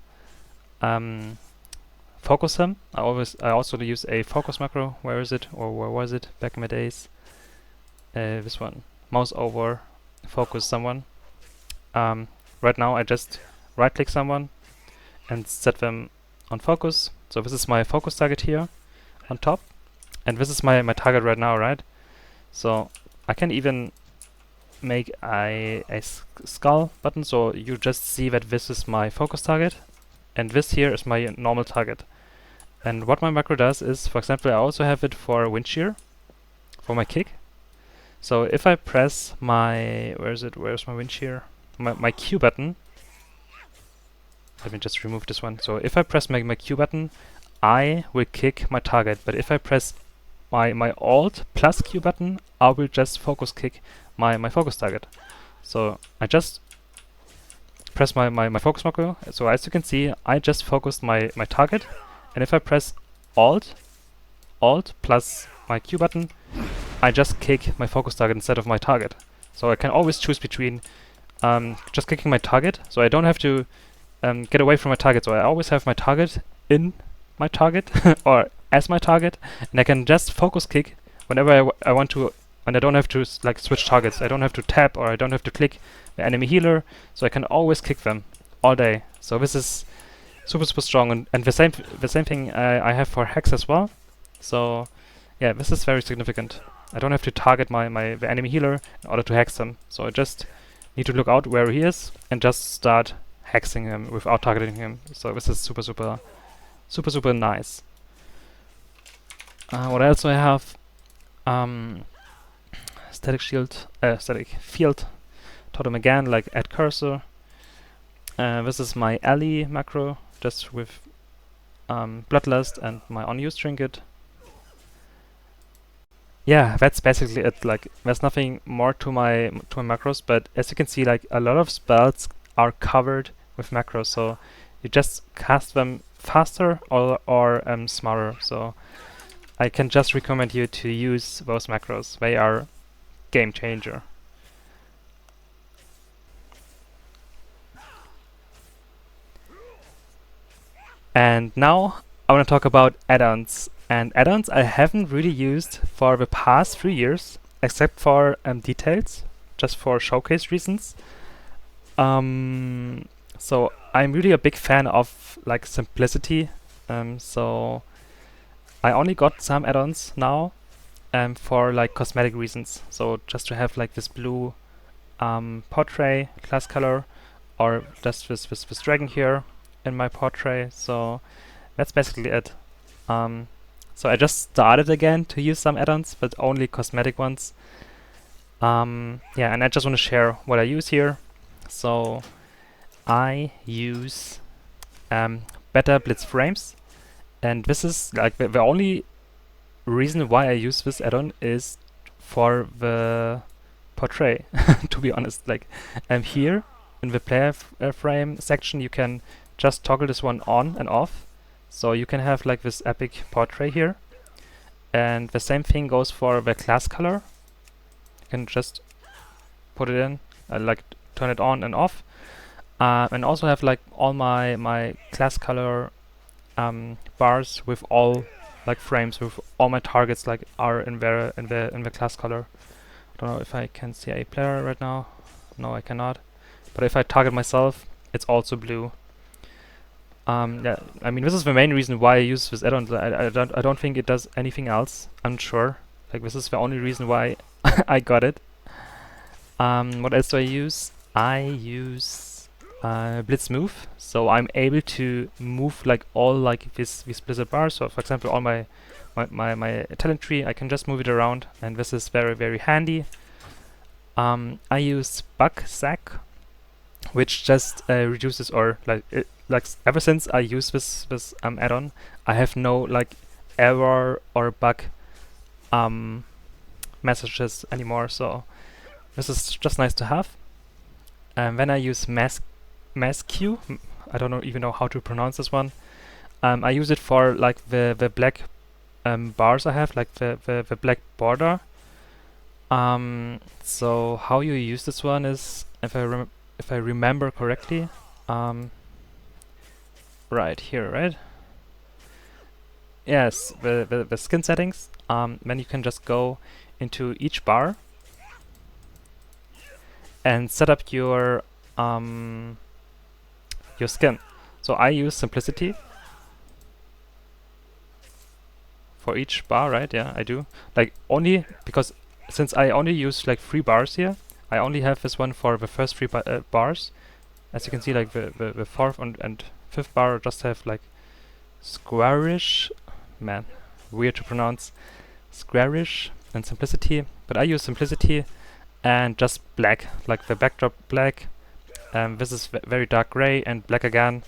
focus him. I also use a focus macro. Where is it, or where was it back in my days? This one. Mouse over, focus someone. Right now I just right click someone and set them on focus. So this is my focus target here on top, and this is my target right now, right? So I can even make a skull button, so you just see that this is my focus target and this here is my normal target. And what my macro does is, for example, I also have it for Wind Shear, for my kick. So if I press my, where's my Wind Shear? My Q button. Let me just remove this one. So if I press my Q button, I will kick my target. But if I press my Alt plus Q button, I will just focus kick my focus target. So I just press my focus macro. So as you can see, I just focused my target. And if I press Alt plus my Q button, I just kick my focus target instead of my target. So I can always choose between just kicking my target, so I don't have to get away from my target. So I always have my target in my target or as my target, and I can just focus kick whenever I want to and I don't have to like switch targets. I don't have to tap, or I don't have to click the enemy healer, so I can always kick them all day. So this is super strong, and the same thing I have for Hex as well. So yeah, this is very significant. I don't have to target the enemy healer in order to hex him. So I just need to look out where he is and just start hexing him without targeting him. So this is super nice. What else do I have? Static FIeld Totem again, like add cursor. This is my ally macro, just with Bloodlust and my unused trinket. Yeah, that's basically it. Like, there's nothing more to my macros, but as you can see, like a lot of spells are covered with macros, so you just cast them faster or smarter. So I can just recommend you to use those macros. They are game changer. And now I want to talk about add-ons. And add-ons I haven't really used for the past 3 years, except for details, just for showcase reasons. So I'm really a big fan of like simplicity. So I only got some add-ons now for like cosmetic reasons. So just to have like this blue portrait class color, or just this dragon here in my portrait. So that's basically it. So I just started again to use some add-ons, but only cosmetic ones. Yeah, and I just want to share what I use here. So I use better blitz frames, and this is like the only reason why I use this add-on is for the portrait. To be honest, like here in the player frame section, you can just toggle this one on and off. So you can have like this epic portrait here, and the same thing goes for the class color. You can just put it in, like turn it on and off, and also have like all my class color bars with all like frames with all my targets like are in the class color. I don't know if I can see a player right now. No, I cannot. But if I target myself, it's also blue. Yeah, I mean, this is the main reason why I use this add-on. I don't think it does anything else. I'm not sure. Like, this is the only reason why I got it. What else do I use? I use Blitz Move. So I'm able to move like all like these blizzard bars. So for example, all my talent tree, I can just move it around, and this is very handy. I use Bug Sack, which just reduces, or like ever since I use this add-on, I have no like error or bug messages anymore. So this is just nice to have. And then I use Mask Q. I don't even know how to pronounce this one. I use it for like the black bars I have, like the black border. So how you use this one is, if I remember correctly, right here, right? Yes, the skin settings. Then you can just go into each bar and set up your skin. So I use simplicity for each bar, right? Yeah, I do. Like only because since I only use like 3 bars here, I only have this one for the first 3 bars. As you can see, like the 4th and 5th bar just have like squarish, man, weird to pronounce, squarish and simplicity. But I use simplicity and just black, like the backdrop black. This is very dark gray, and black again,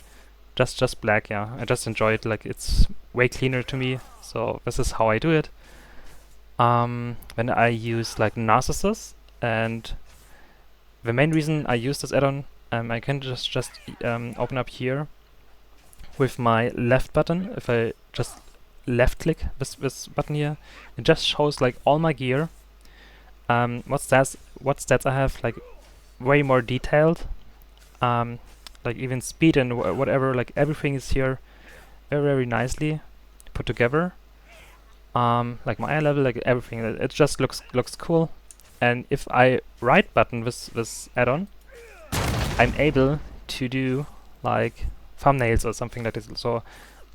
just black. Yeah, I just enjoy it. Like it's way cleaner to me. So this is how I do it. Then I use like Narcissus, and the main reason I use this add-on, I can just open up here with my left button. If I just left click this button here, it just shows like all my gear, what stats I have, like way more detailed, like even speed and whatever, like everything is here very nicely put together. like my eye level, like everything. It just looks cool. And if I right button this add-on, I'm able to do like thumbnails or something like this. So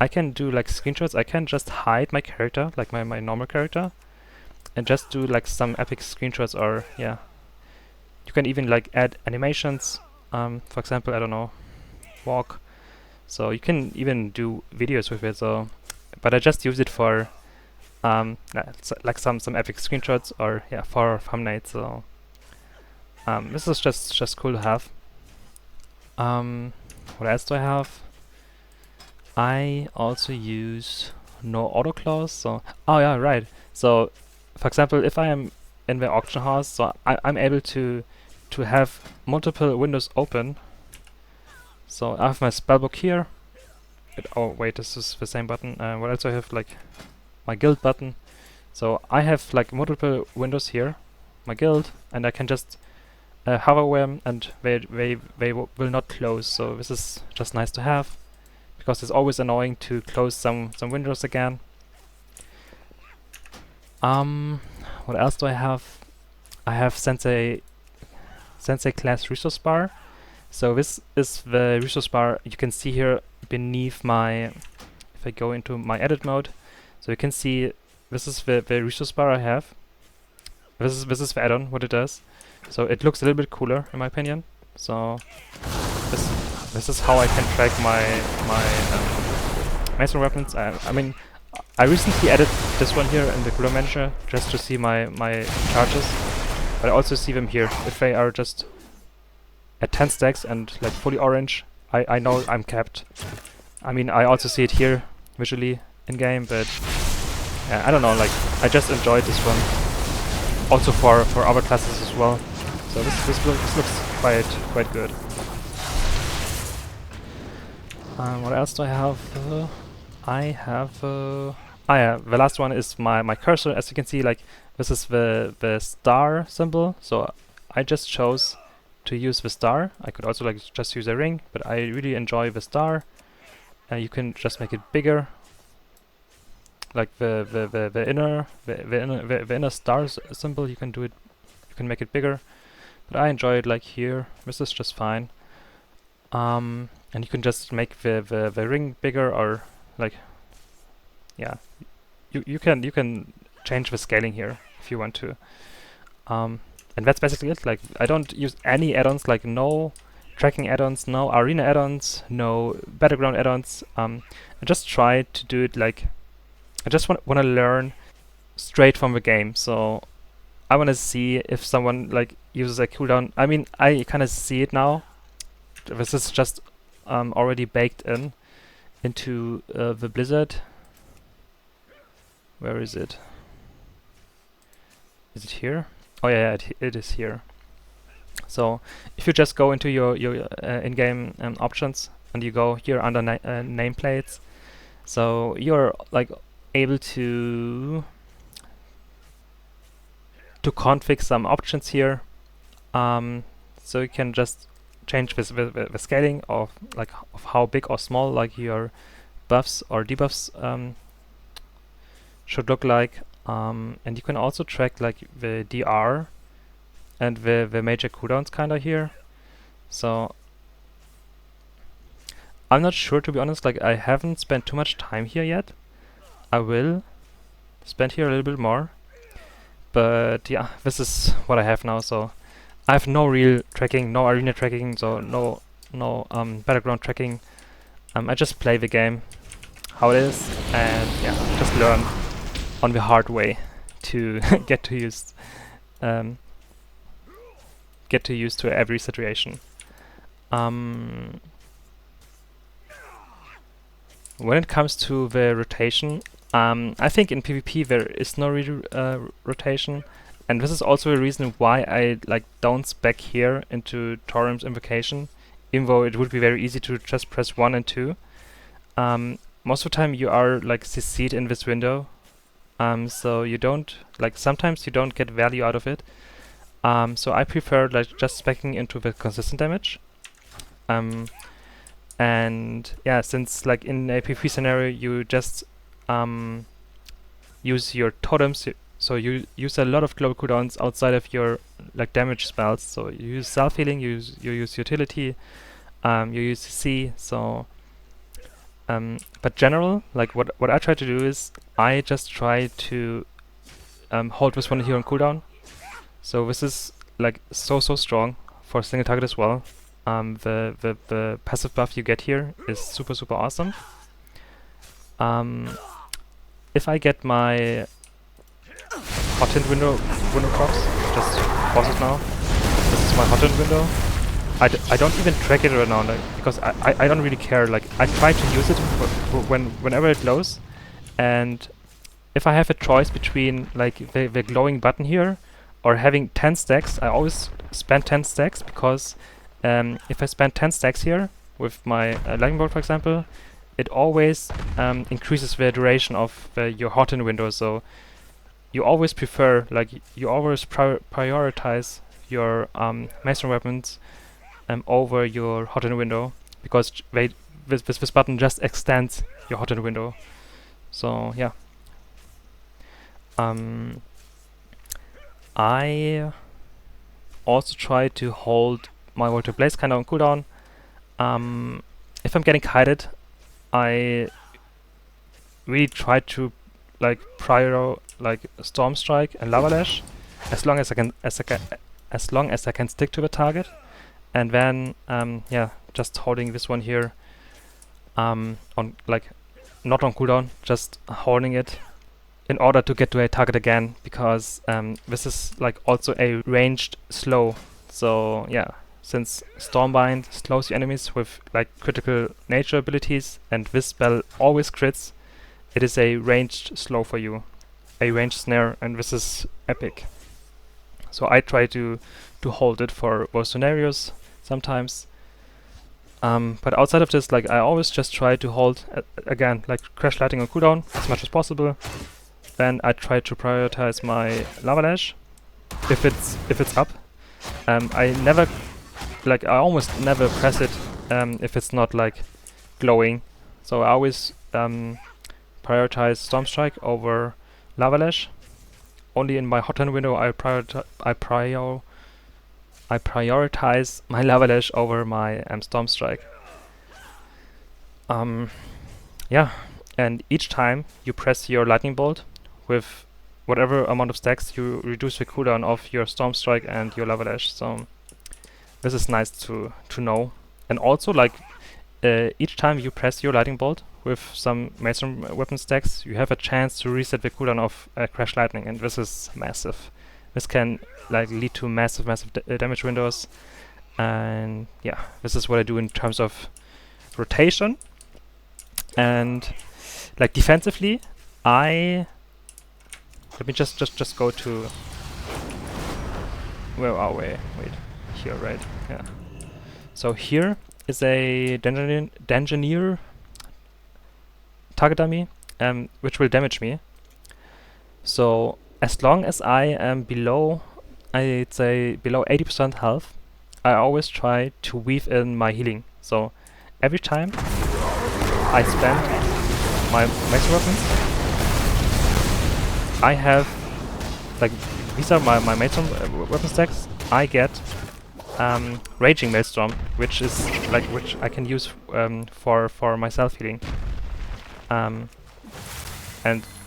I can do like screenshots. I can just hide my character, like my normal character, and just do like some epic screenshots. Or yeah, you can even like add animations. For example, I don't know, walk. So you can even do videos with it. So, but I just use it for like some epic screenshots, or yeah, for thumbnails. So this is just cool to have. What else do I have? I also use no auto close. So oh yeah, right. So for example, if I am in the auction house, so I'm able to have multiple windows open. So I have my spellbook here. Oh wait, this is the same button. What else do I have? Like my guild button. So I have like multiple windows here, my guild, and I can just hover them, and they will not close. So this is just nice to have, because it's always annoying to close some windows again. What else do I have? I have Sensei class resource bar. So this is the resource bar you can see here beneath my. If I go into my edit mode, so you can see this is the resource bar I have. This is the add-on, what it does. So it looks a little bit cooler in my opinion. So this is how I can track my masonry weapons. I mean, I recently added this one here in the cooler manager just to see my charges, but I also see them here. If they are just at 10 stacks and like fully orange, I know I'm capped. I mean, I also see it here visually in game, but I don't know. Like I just enjoyed this one. Also for other classes as well. So this looks quite good. What else do I have? I have yeah, the last one is my cursor. As you can see, like this is the star symbol. So I just chose to use the star. I could also like just use a ring, but I really enjoy the star. You can just make it bigger. Like the inner star symbol, you can do it. You can make it bigger, but I enjoy it like here. This is just fine. And you can just make the ring bigger, or like yeah, you can change the scaling here if you want to. And that's basically it. Like I don't use any add-ons, like no tracking add-ons, no arena add-ons, no battleground add-ons. I just try to do it like I just want to learn straight from the game. So I want to see if someone like uses a cooldown. I mean, I kind of see it now. This is just already baked into the Blizzard. Where is it? Is it here? Oh yeah, it is here. So if you just go into your in-game options and you go here under nameplates, so you're like able to config some options here. So you can just change the scaling of like of how big or small like your buffs or debuffs should look like. And you can also track like the DR and the major cooldowns kinda here. So I'm not sure, to be honest. Like I haven't spent too much time here yet. I will spend here a little bit more, but yeah, this is what I have now. So I have no real tracking, no arena tracking, so no battleground tracking. I just play the game how it is, and yeah, just learn on the hard way to get used to every situation. When it comes to the rotation, I think in PvP there is no real rotation, and this is also a reason why I like don't spec here into Thorum's invocation, even though it would be very easy to just press 1 and 2. Most of the time you are like CC'd in this window, so you don't like sometimes you don't get value out of it. So I prefer like just speccing into the consistent damage. And yeah, since like in a PvP scenario you just use your totems. So you use a lot of global cooldowns outside of your like damage spells. So you use self-healing, you use utility, you use C. So but general, like what I try to do is I just try to hold this one here on cooldown. So this is like so strong for a single target as well. The passive buff you get here is super awesome. If I get my hot hint window procs, just pause it now. This is my hot hint window. I don't even track it right now, like, because I don't really care. Like I try to use it whenever it glows, and if I have a choice between like the glowing button here or having 10 stacks, I always spend 10 stacks, because if I spend 10 stacks here with my lightning bolt, for example, it always increases the duration of your hot hint window. So you always prefer, like you always prioritize your mason weapons over your hot hint window, because this button just extends your hot hint window. So yeah. I also try to hold my Water Blaze kind of on cooldown. If I'm getting kited, I really try to like prior like Storm Strike and Lava Lash as long as I can stick to the target, and then yeah, just holding this one here on like not on cooldown, just holding it in order to get to a target again, because this is like also a ranged slow. So yeah, since Stormbind slows your enemies with like critical nature abilities, and this spell always crits, it is a ranged slow for you, a ranged snare, and this is epic. So I try to hold it for those scenarios sometimes. But outside of this, like I always just try to hold again like Crash Lighting on cooldown as much as possible. Then I try to prioritize my Lava Lash if it's up. I almost never press it if it's not like glowing. So I always prioritize Storm Strike over Lava Lash. Only in my hot hint window I prioritize my Lava Lash over my Storm Strike. Yeah, and each time you press your Lightning Bolt with whatever amount of stacks, you reduce the cooldown of your Storm Strike and your Lava Lash. So this is nice to know. And also, like each time you press your Lightning Bolt with some Mason weapon stacks, you have a chance to reset the cooldown of Crash Lightning, and this is massive. This can like lead to massive damage windows. And yeah, this is what I do in terms of rotation. And like defensively, let me just go to, where are we? Wait, here, right? Yeah. So here is a Dungeoneer target dummy, which will damage me. So as long as I am below, I'd say below 80% health, I always try to weave in my healing. So every time I spend my max weapons, I have, like, these are my Maelstrom weapon stacks. I get Raging Maelstrom, which is like which I can use for my self healing. And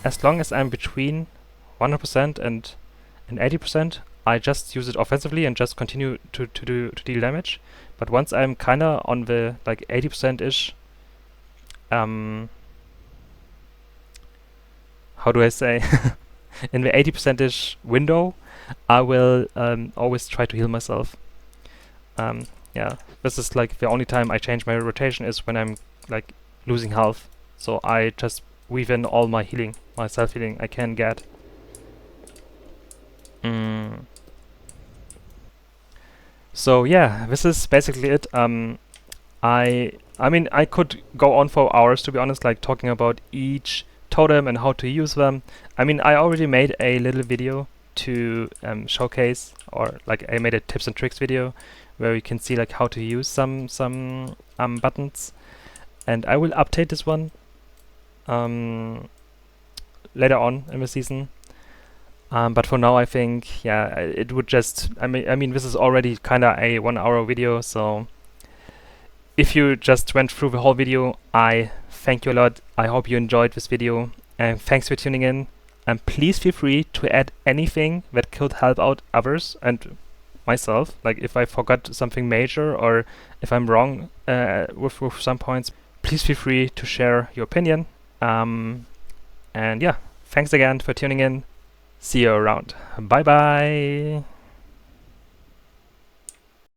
as long as I'm between 100% and 80%, I just use it offensively and just continue to deal damage. But once I'm kinda on the like 80%-ish, how do I say? In the 80%-ish window, I will always try to heal myself. Yeah, this is like the only time I change my rotation is when I'm like losing health. So I just weave in all my healing, my self-healing I can get. So yeah, this is basically it. I mean, I could go on for hours, to be honest, like talking about each totem and how to use them. I mean, I already made a little video to showcase, or like I made a tips and tricks video where you can see like how to use some buttons, and I will update this one. later on in the season. But for now, I think, yeah, it would just, I mean, this is already kind of a 1 hour video, so if you just went through the whole video, I thank you a lot. I hope you enjoyed this video, and thanks for tuning in. And please feel free to add anything that could help out others and myself. Like if I forgot something major or if I'm wrong with some points, please feel free to share your opinion. And yeah, thanks again for tuning in. See you around. Bye bye.